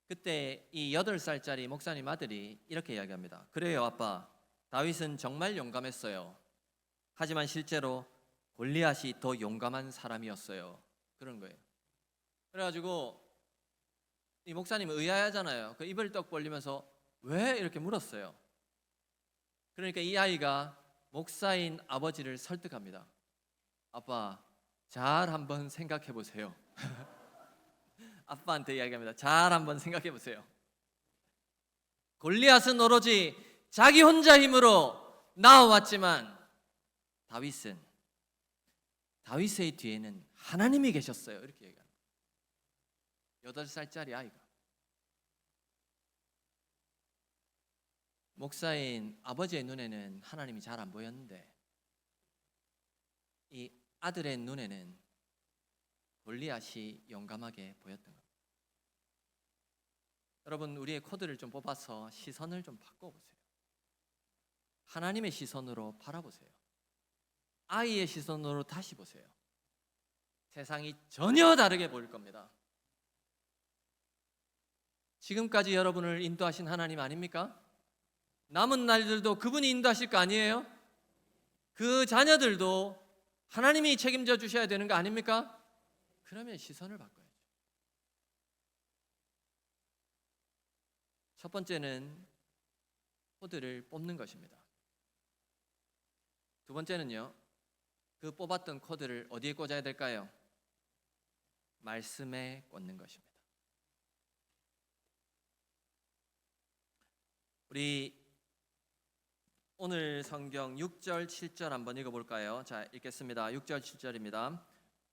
S1: 그때 이 8살짜리 목사님 아들이 이렇게 이야기합니다. 그래요 아빠, 다윗은 정말 용감했어요. 하지만 실제로 골리앗이 더 용감한 사람이었어요. 그런 거예요. 그래가지고 이 목사님 의아하잖아요. 그 입을 떡 벌리면서 왜 이렇게 물었어요. 그러니까 이 아이가 목사인 아버지를 설득합니다. 아빠, 잘 한번 생각해 보세요. 아빠한테 이야기합니다. 잘 한번 생각해 보세요. 골리앗은 오로지 자기 혼자 힘으로 나와왔지만 다윗의 뒤에는 하나님이 계셨어요. 이렇게 얘기합니다. 8살짜리 아이가. 목사인 아버지의 눈에는 하나님이 잘 안 보였는데 이 아들의 눈에는 골리앗이 용감하게 보였던 겁니다. 여러분, 우리의 코드를 좀 뽑아서 시선을 좀 바꿔보세요. 하나님의 시선으로 바라보세요. 아이의 시선으로 다시 보세요. 세상이 전혀 다르게 보일 겁니다. 지금까지 여러분을 인도하신 하나님 아닙니까? 남은 날들도 그분이 인도하실 거 아니에요? 그 자녀들도 하나님이 책임져 주셔야 되는 거 아닙니까? 그러면 시선을 바꿔야죠. 첫 번째는 코드를 뽑는 것입니다. 두 번째는요, 그 뽑았던 코드를 어디에 꽂아야 될까요? 말씀에 꽂는 것입니다. 우리 오늘 성경 6절 7절 한번 읽어볼까요? 자, 읽겠습니다. 6절 7절입니다.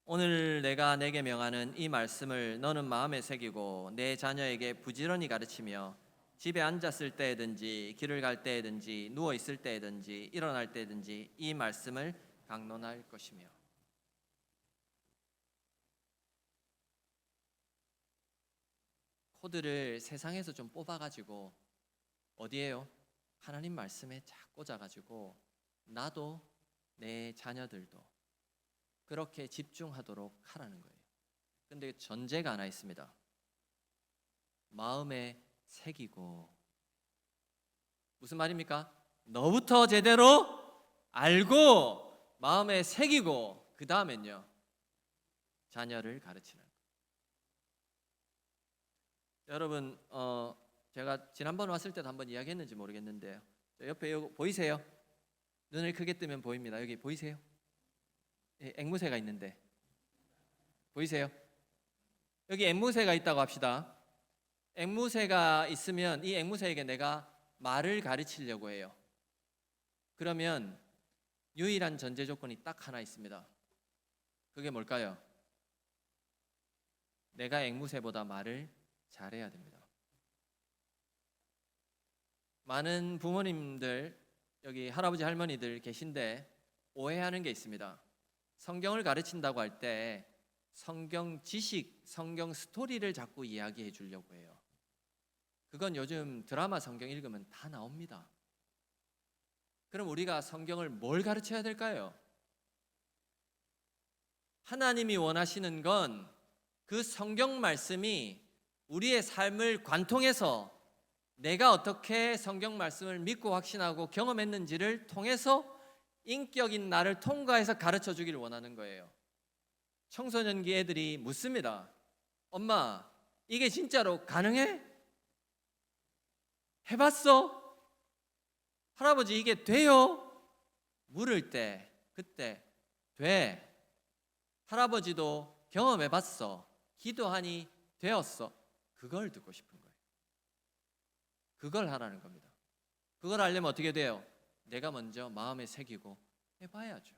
S1: 오늘 내가 내게 명하는 이 말씀을 너는 마음에 새기고 내 자녀에게 부지런히 가르치며 집에 앉았을 때든지 길을 갈 때든지 누워 있을 때든지 일어날 때든지 이 말씀을 강론할 것이며. 코드를 세상에서 좀 뽑아가지고 어디에요? 하나님 말씀에 쫙 꽂아가지고 나도 내 자녀들도 그렇게 집중하도록 하라는 거예요. 근데 전제가 하나 있습니다. 마음에 새기고. 무슨 말입니까? 너부터 제대로 알고 마음에 새기고 그 다음엔요 자녀를 가르치는 거예요. 여러분 제가 지난번 왔을 때도 한번 이야기했는지 모르겠는데요. 옆에 여기 보이세요? 눈을 크게 뜨면 보입니다. 여기 보이세요? 앵무새가 있는데 보이세요? 여기 앵무새가 있다고 합시다. 앵무새가 있으면 이 앵무새에게 내가 말을 가르치려고 해요. 그러면 유일한 전제 조건이 딱 하나 있습니다. 그게 뭘까요? 내가 앵무새보다 말을 잘해야 됩니다. 많은 부모님들, 여기 할아버지 할머니들 계신데 오해하는 게 있습니다. 성경을 가르친다고 할 때 성경 지식, 성경 스토리를 자꾸 이야기해 주려고 해요. 그건 요즘 드라마 성경 읽으면 다 나옵니다. 그럼 우리가 성경을 뭘 가르쳐야 될까요? 하나님이 원하시는 건 그 성경 말씀이 우리의 삶을 관통해서 내가 어떻게 성경 말씀을 믿고 확신하고 경험했는지를 통해서 인격인 나를 통과해서 가르쳐 주기를 원하는 거예요. 청소년기 애들이 묻습니다. 엄마, 이게 진짜로 가능해? 해봤어? 할아버지, 이게 돼요? 물을 때 그때 돼. 할아버지도 경험해봤어. 기도하니 되었어. 그걸 듣고 싶은 거예요. 그걸 하라는 겁니다. 그걸 하려면 어떻게 돼요? 내가 먼저 마음에 새기고 해봐야죠.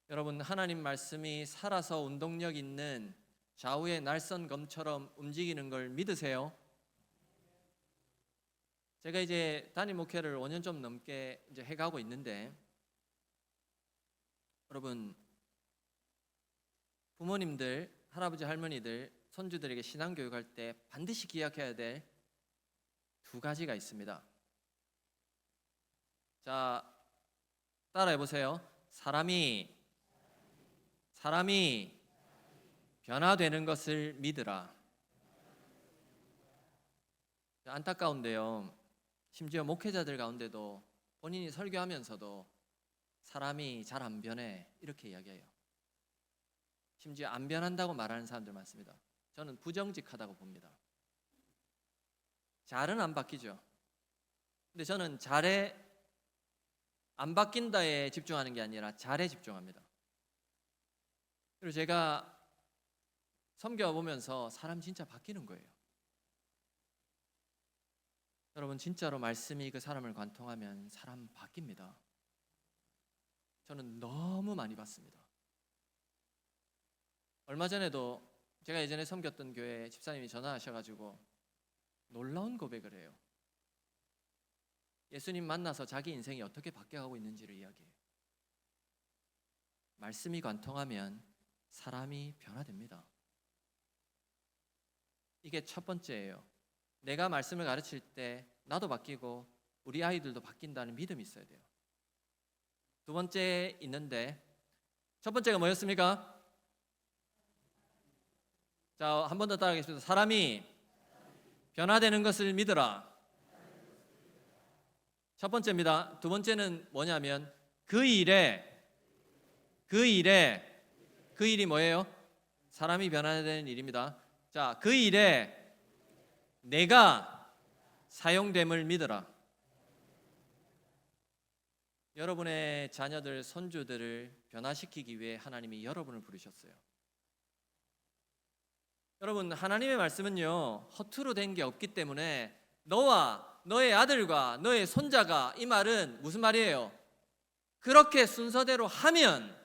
S1: 여러분, 하나님 말씀이 살아서 운동력 있는 좌우의 날선 검처럼 움직이는 걸 믿으세요? 제가 이제 담임 목회를 5년 좀 넘게 이제 해가고 있는데, 여러분, 부모님들, 할아버지 할머니들, 손주들에게 신앙교육할 때 반드시 기억해야 될 두 가지가 있습니다. 자, 따라해 보세요. 사람이 변화되는 것을 믿으라. 안타까운데요, 심지어 목회자들 가운데도 본인이 설교하면서도 사람이 잘 안 변해 이렇게 이야기해요. 심지어 안 변한다고 말하는 사람들 많습니다. 저는 부정직하다고 봅니다. 잘은 안 바뀌죠. 근데 저는 잘에 안 바뀐다에 집중하는 게 아니라 잘에 집중합니다. 그리고 제가 섬겨보면서 사람 진짜 바뀌는 거예요. 여러분, 진짜로 말씀이 그 사람을 관통하면 사람 바뀝니다. 저는 너무 많이 봤습니다. 얼마 전에도 제가 예전에 섬겼던 교회 집사님이 전화하셔가지고 놀라운 고백을 해요. 예수님 만나서 자기 인생이 어떻게 바뀌어가고 있는지를 이야기해요. 말씀이 관통하면 사람이 변화됩니다. 이게 첫 번째예요. 내가 말씀을 가르칠 때 나도 바뀌고 우리 아이들도 바뀐다는 믿음이 있어야 돼요. 두 번째 있는데, 첫 번째가 뭐였습니까? 자, 한 번 더 따라하겠습니다. 사람이 변화되는 것을 믿으라. 첫 번째입니다. 두 번째는 뭐냐면 그 일이 뭐예요? 사람이 변화되는 일입니다. 자, 그 일에 내가 사용됨을 믿으라. 여러분의 자녀들, 손주들을 변화시키기 위해 하나님이 여러분을 부르셨어요. 여러분, 하나님의 말씀은요, 허투루 된 게 없기 때문에 너와 너의 아들과 너의 손자가, 이 말은 무슨 말이에요? 그렇게 순서대로 하면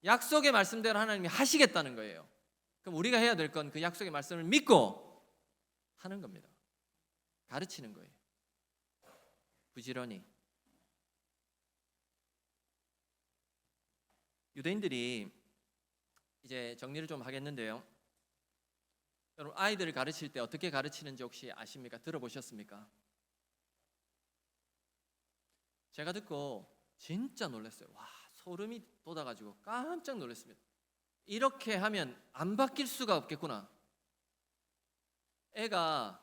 S1: 약속의 말씀대로 하나님이 하시겠다는 거예요. 그럼 우리가 해야 될 건 그 약속의 말씀을 믿고 하는 겁니다. 가르치는 거예요. 부지런히. 유대인들이 이제 정리를 좀 하겠는데요. 여러분, 아이들을 가르칠 때 어떻게 가르치는지 혹시 아십니까? 들어보셨습니까? 제가 듣고 진짜 놀랐어요. 와, 소름이 돋아가지고 깜짝 놀랐습니다. 이렇게 하면 안 바뀔 수가 없겠구나. 애가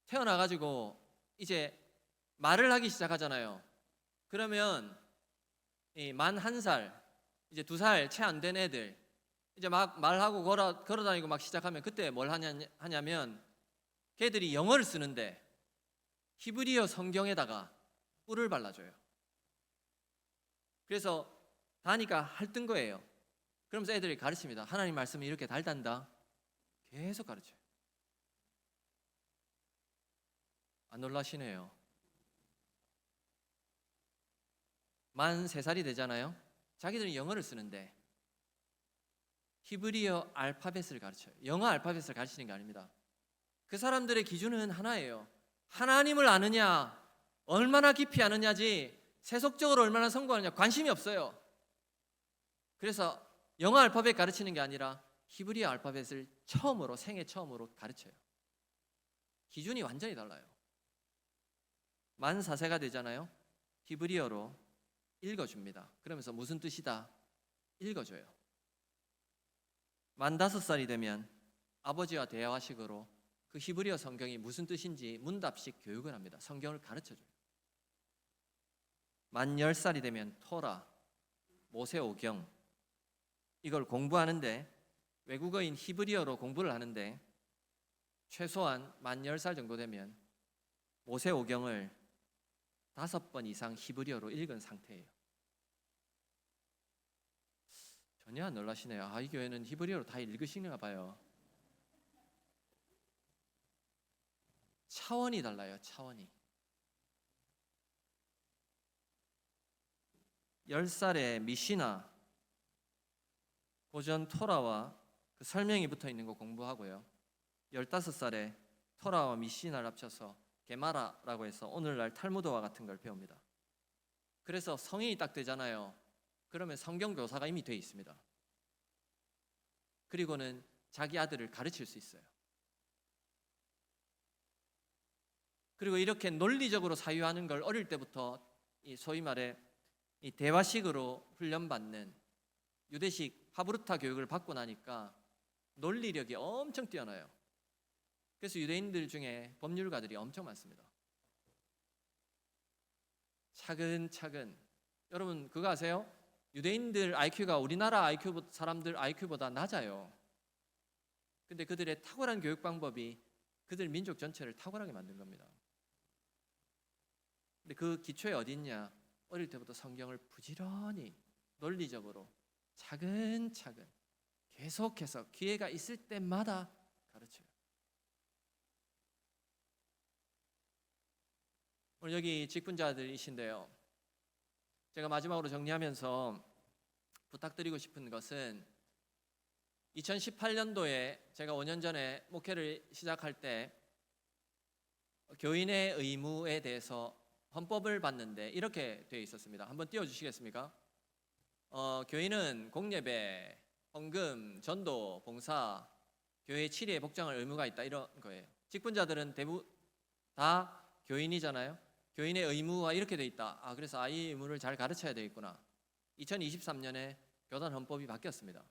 S1: 태어나가지고 이제 말을 하기 시작하잖아요. 그러면 만 1살, 이제 2살 채 안 된 애들 이제 막 말하고 걸어다니고 막 시작하면 그때 뭘 하냐면 걔들이 영어를 쓰는데 히브리어 성경에다가 뿔을 발라줘요. 그래서 다니까 할뜬 거예요. 그러면서 애들이 가르칩니다. 하나님 말씀이 이렇게 달단다. 계속 가르쳐요. 안 놀라시네요. 만 3살이 되잖아요. 자기들은 영어를 쓰는데 히브리어 알파벳을 가르쳐요. 영어 알파벳을 가르치는 게 아닙니다. 그 사람들의 기준은 하나예요. 하나님을 아느냐, 얼마나 깊이 아느냐지 세속적으로 얼마나 성공하느냐 관심이 없어요. 그래서 영어 알파벳 가르치는 게 아니라 히브리어 알파벳을 처음으로, 생애 처음으로 가르쳐요. 기준이 완전히 달라요. 만 4세가 되잖아요. 히브리어로 읽어줍니다. 그러면서 무슨 뜻이다 읽어줘요. 만 5살이 되면 아버지와 대화식으로 그 히브리어 성경이 무슨 뜻인지 문답식 교육을 합니다. 성경을 가르쳐줘요. 만 10살이 되면 토라, 모세오경 이걸 공부하는데, 외국어인 히브리어로 공부를 하는데 최소한 만 10살 정도 되면 모세오경을 5번 이상 히브리어로 읽은 상태예요. 전혀 안 놀라시네요. 이 교회는 히브리어로 다 읽으시나 봐요. 차원이 달라요. 차원이. 10살에 미시나, 고전 토라와 그 설명이 붙어있는 거 공부하고요. 15살에 토라와 미시나를 합쳐서 게마라라고 해서 오늘날 탈무드와 같은 걸 배웁니다. 그래서 성인이 딱 되잖아요. 그러면 성경 교사가 이미 돼 있습니다. 그리고는 자기 아들을 가르칠 수 있어요. 그리고 이렇게 논리적으로 사유하는 걸 어릴 때부터 이 소위 말해 이 대화식으로 훈련받는 유대식 하브르타 교육을 받고 나니까 논리력이 엄청 뛰어나요. 그래서 유대인들 중에 법률가들이 엄청 많습니다. 차근차근. 여러분 그거 아세요? 유대인들 IQ가 우리나라 사람들 IQ보다 낮아요. 근데 그들의 탁월한 교육 방법이 그들 민족 전체를 탁월하게 만든 겁니다. 근데 그 기초에 어디 있냐? 어릴 때부터 성경을 부지런히 논리적으로 차근차근 계속해서 기회가 있을 때마다 가르쳐요. 오늘 여기 직분자들이신데요, 제가 마지막으로 정리하면서 부탁드리고 싶은 것은 2018년도에 제가 5년 전에 목회를 시작할 때 교인의 의무에 대해서 헌법을 봤는데 이렇게 되어 있었습니다. 한번 띄워주시겠습니까? 교인은 공예배, 헌금, 전도, 봉사, 교회 치리에 복장할 의무가 있다, 이런 거예요. 직분자들은 대부분 다 교인이잖아요. 교인의 의무가 이렇게 되어 있다. 그래서 이 의무를 잘 가르쳐야 되겠구나. 2023년에 교단 헌법이 바뀌었습니다.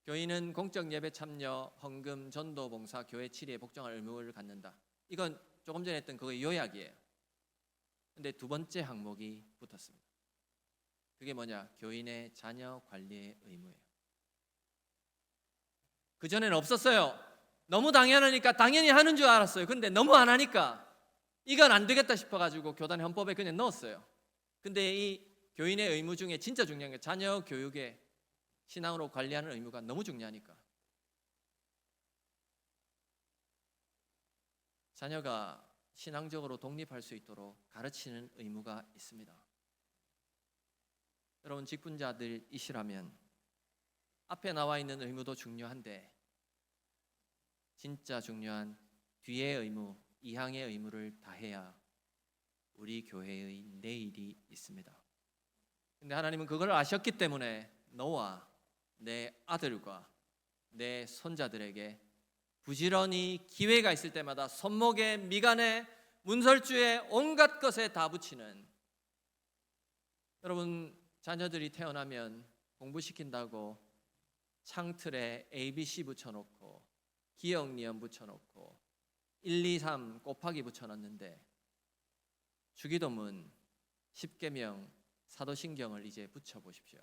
S1: 교인은 공적 예배 참여, 헌금, 전도, 봉사, 교회 치리에 복종할 의무를 갖는다. 이건 조금 전에 했던 그거의 요약이에요. 근데 두 번째 항목이 붙었습니다. 그게 뭐냐? 교인의 자녀 관리의 의무예요. 그전에는 없었어요. 너무 당연하니까 당연히 하는 줄 알았어요. 근데 너무 안 하니까 이건 안 되겠다 싶어가지고 교단 헌법에 그냥 넣었어요. 근데 이 교인의 의무 중에 진짜 중요한 게 자녀 교육에 신앙으로 관리하는 의무가 너무 중요하니까 자녀가 신앙적으로 독립할 수 있도록 가르치는 의무가 있습니다. 여러분 직분자들이시라면 앞에 나와 있는 의무도 중요한데 진짜 중요한 뒤의 의무, 이항의 의무를 다해야 우리 교회의 내일이 있습니다. 근데 하나님은 그걸 아셨기 때문에 너와 내 아들과 내 손자들에게 부지런히 기회가 있을 때마다 손목에, 미간에, 문설주에 온갖 것에 다 붙이는, 여러분 자녀들이 태어나면 공부시킨다고 창틀에 ABC 붙여놓고 기억니은 붙여놓고 1, 2, 3 곱하기 붙여놨는데 주기도문, 십계명, 사도신경을 이제 붙여보십시오.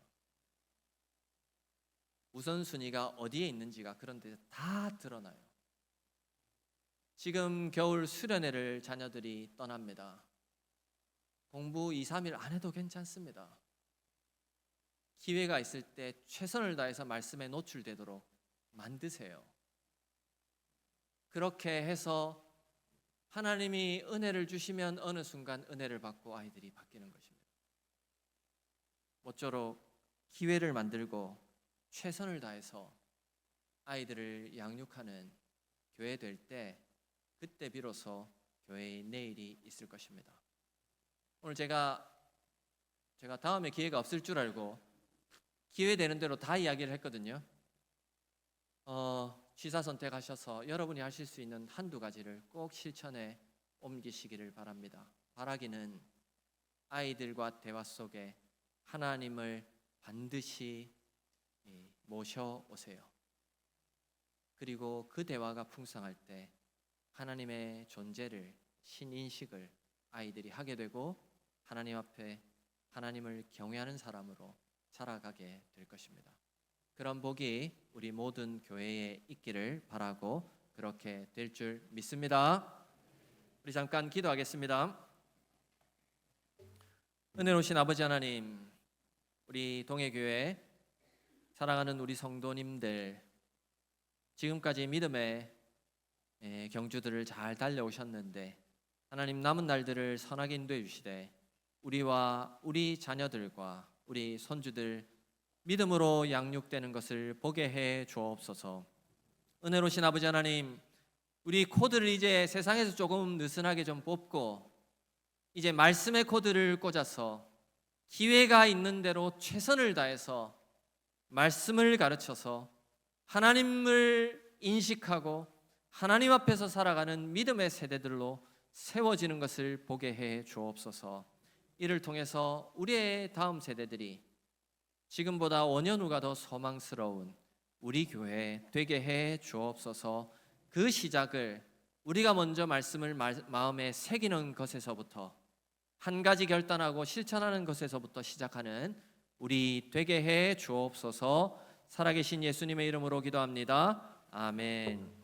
S1: 우선순위가 어디에 있는지가 그런 데서 다 드러나요. 지금 겨울 수련회를 자녀들이 떠납니다. 공부 2, 3일 안 해도 괜찮습니다. 기회가 있을 때 최선을 다해서 말씀에 노출되도록 만드세요. 그렇게 해서 하나님이 은혜를 주시면 어느 순간 은혜를 받고 아이들이 바뀌는 것입니다. 모쪼록 기회를 만들고 최선을 다해서 아이들을 양육하는 교회 될 때 그때 비로소 교회의 내일이 있을 것입니다. 오늘 제가 다음에 기회가 없을 줄 알고 기회 되는 대로 다 이야기를 했거든요. 취사 선택하셔서 여러분이 하실 수 있는 한두 가지를 꼭 실천에 옮기시기를 바랍니다. 바라기는 아이들과 대화 속에 하나님을 반드시 모셔오세요. 그리고 그 대화가 풍성할 때 하나님의 존재를, 신인식을 아이들이 하게 되고 하나님 앞에 하나님을 경외하는 사람으로 자라가게 될 것입니다. 그런 복이 우리 모든 교회에 있기를 바라고 그렇게 될 줄 믿습니다. 우리 잠깐 기도하겠습니다. 은혜로우신 아버지 하나님, 우리 동해교회 사랑하는 우리 성도님들, 지금까지 믿음의 경주들을 잘 달려오셨는데 하나님 남은 날들을 선하게 인도해 주시되 우리와 우리 자녀들과 우리 손주들 믿음으로 양육되는 것을 보게 해 주옵소서. 은혜로우신 아버지 하나님, 우리 코드를 이제 세상에서 조금 느슨하게 좀 뽑고 이제 말씀의 코드를 꽂아서 기회가 있는 대로 최선을 다해서 말씀을 가르쳐서 하나님을 인식하고 하나님 앞에서 살아가는 믿음의 세대들로 세워지는 것을 보게 해 주옵소서. 이를 통해서 우리의 다음 세대들이 지금보다 5년 후가 더 소망스러운 우리 교회 되게 해 주옵소서. 그 시작을 우리가 먼저 말씀을 마음에 새기는 것에서부터, 한 가지 결단하고 실천하는 것에서부터 시작하는 우리 되게 해 주옵소서. 살아계신 예수님의 이름으로 기도합니다. 아멘.